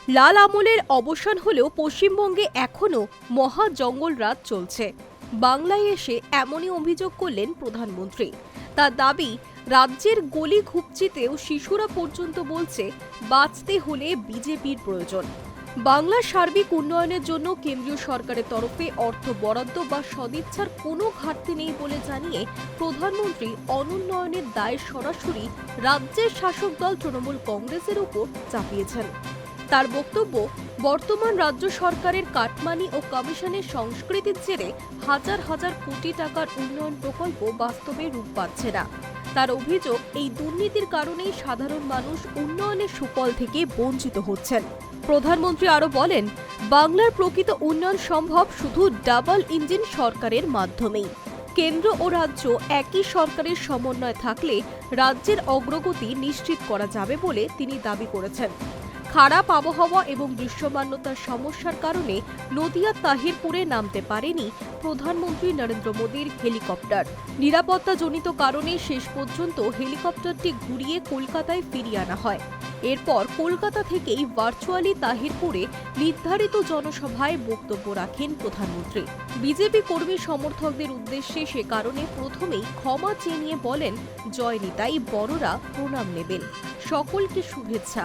লাল আমলের অবসান হলেও পশ্চিমবঙ্গে এখনও মহা জঙ্গল রাজ চলছে। বাংলায় এসে এমনই অভিযোগ করলেন প্রধানমন্ত্রী। তার দাবি, রাজ্যের গলি ঘুপচিতেও শিশুরা পর্যন্ত বলছে বাঁচতে হলে বিজেপির প্রয়োজন। বাংলার সার্বিক উন্নয়নের জন্য কেন্দ্রীয় সরকারের তরফে অর্থ বরাদ্দ বা সদিচ্ছার কোনো ঘাটতি নেই বলে জানিয়ে প্রধানমন্ত্রী অনুন্নয়নের দায় সরাসরি রাজ্যের শাসক দল তৃণমূল কংগ্রেসের উপর চাপিয়েছেন। তার বক্তব্য, বর্তমান রাজ্য সরকারের কাটমানি ও কমিশনের সংস্কৃতির জেরে হাজার হাজার কোটি টাকার উন্নয়ন প্রকল্প বাস্তবে রূপ পাচ্ছে না। তার অভিযোগ, এই দুর্নীতির কারণেই সাধারণ মানুষ উন্নয়নের সুফল থেকে বঞ্চিত হচ্ছেন। প্রধানমন্ত্রী আরও বলেন, বাংলার প্রকৃত উন্নয়ন সম্ভব শুধু ডাবল ইঞ্জিন সরকারের মাধ্যমেই। কেন্দ্র ও রাজ্য একই সরকারের সমন্বয় থাকলে রাজ্যের অগ্রগতি নিশ্চিত করা যাবে বলে তিনি দাবি করেছেন। খারাপ আবহাওয়া এবং দৃশ্যমানতার সমস্যার কারণে নদিয়ার তাহিরপুরে নামতে পারেনি প্রধানমন্ত্রী নরেন্দ্র মোদীর হেলিকপ্টার। নিরাপত্তাজনিত কারণে শেষ পর্যন্ত হেলিকপ্টারটি ঘুরিয়ে কলকাতায় ফিরিয়ে আনা হয়। এরপর কলকাতা থেকেই ভার্চুয়ালি তাহিরপুরে নির্ধারিত জনসভায় বক্তব্য রাখেন প্রধানমন্ত্রী। বিজেপি কর্মী সমর্থকদের উদ্দেশ্যে সে কারণে প্রথমেই ক্ষমা চেয়ে নিয়ে বলেন, জয় নিতাই, বড়রা প্রণাম নেবেন, সকলকে শুভেচ্ছা।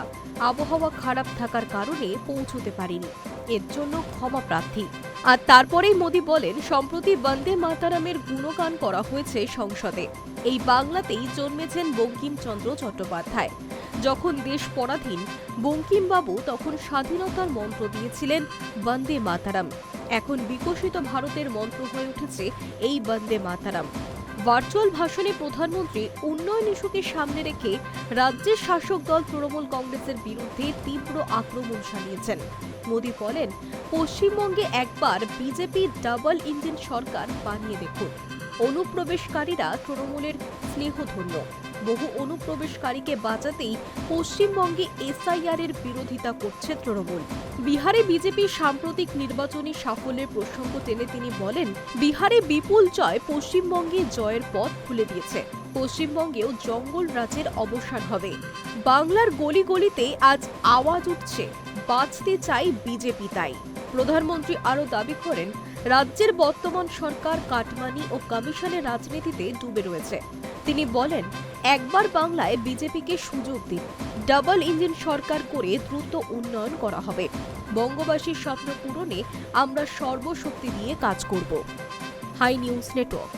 আবহাওয়া খারাপ থাকার কারণে পৌঁছতে পারিনি, এর জন্য ক্ষমা প্রার্থী। আর তারপরেই মোদী বলেন, সম্প্রতি বন্দে মাতারামের গুণগান করা হয়েছে সংসদে। এই বাংলাতেই জন্মেছেন বঙ্কিমচন্দ্র চট্টোপাধ্যায়। যখন দেশ পরাধীন, বঙ্কিমবাবু তখন স্বাধীনতার মন্ত্র দিয়েছিলেন বন্দে মাতারাম। এখন বিকশিত ভারতের মন্ত্র হয়ে উঠেছে এই বন্দে মাতারাম। ভার্চুয়াল ভাষণে প্রধানমন্ত্রী উন্নয়ন ইস্যুকে সামনে রেখে রাজ্যের শাসক দল তৃণমূল কংগ্রেসের বিরুদ্ধে তীব্র আক্রমণ চালিয়েছেন। মোদী বলেন, পশ্চিমবঙ্গে একবার বিজেপি ডাবল ইঞ্জিন সরকার বানিয়ে দেখুন। অনুপ্রবেশকারীরা তৃণমূলের স্নেহধন্য। বহু অনুপ্রবেশকারীকে বাঁচাতেই পশ্চিমবঙ্গে এসআইআর এর বিরোধিতা করছে তৃণমূল। বিহারে বিজেপির সাম্প্রতিক নির্বাচনী সাফল্যের প্রসঙ্গ টেনে তিনি বলেন, বিহারে বিপুল জয় পশ্চিমবঙ্গে জয়ের পথ খুলে দিয়েছে। পশ্চিমবঙ্গেও জঙ্গল রাজের অবসান হবে। বাংলার গলি গলিতে আজ আওয়াজ উঠছে, বাঁচতে চাই বিজেপি তাই। প্রধানমন্ত্রী আরও দাবি করেন, রাজ্যের বর্তমান সরকার কাটমানি ও কমিশনের রাজনীতিতে ডুবে রয়েছে। তিনি বলেন, একবার বাংলায় বিজেপিকে সুযোগ দিন, ডাবল ইঞ্জিন সরকার করে দ্রুত উন্নয়ন করা হবে। বঙ্গবাসীর স্বপ্ন পূরণে আমরা সর্বশক্তি দিয়ে কাজ করব। Hi news network.